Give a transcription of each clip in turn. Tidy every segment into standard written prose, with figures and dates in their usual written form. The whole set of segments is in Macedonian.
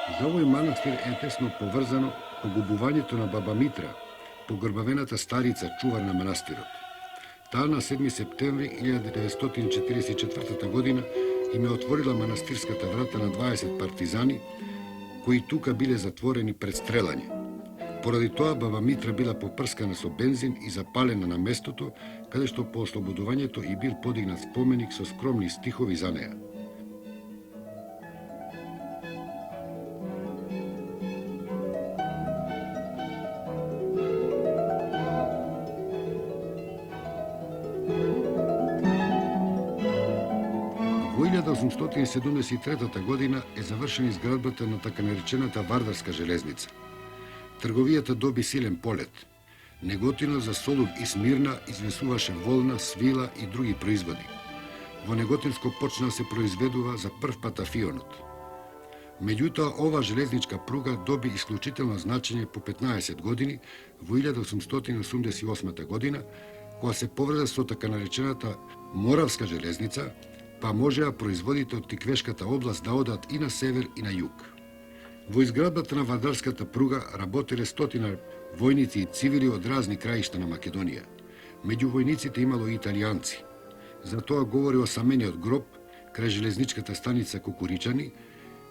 За овој манастир е тесно поврзано погубувањето на баба Митра, погрбавената старица чувар на манастирот. Таа на 7 септември 1944 година им е отворила манастирската врата на 20 партизани, кои тука биле затворени пред стрелање. Поради тоа баба Митра била попрскана со бензин и запалена на местото, каде што по ослободувањето и бил подигнат споменик со скромни стихови за неа. Во 1873 година е завршена изградбата на така наречената Вардарска железница. Трговијата доби силен полет. Неготино за Солуг и Смирна извесуваше волна, свила и други производи. Во Неготинско почна се произведува за прв пат афионот. Меѓутоа, ова железничка пруга доби исклучително значење по 15 години во 1888 година, кога се поврза со така наречената Моравска железница, па можеа производите од Тиквешката област да одат и на север и на југ. Во изградбата на Вардарската пруга работеле стотина војници и цивили од разни краишта на Македонија. Меѓу војниците имало и италијанци. За тоа говори осамениот гроб крај железничката станица Кукуричани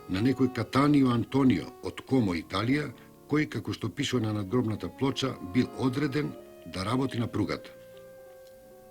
на некој Катанио Антонио од Комо, Италија, кој, како што пишува на надгробната плоча, бил одреден да работи на пругата.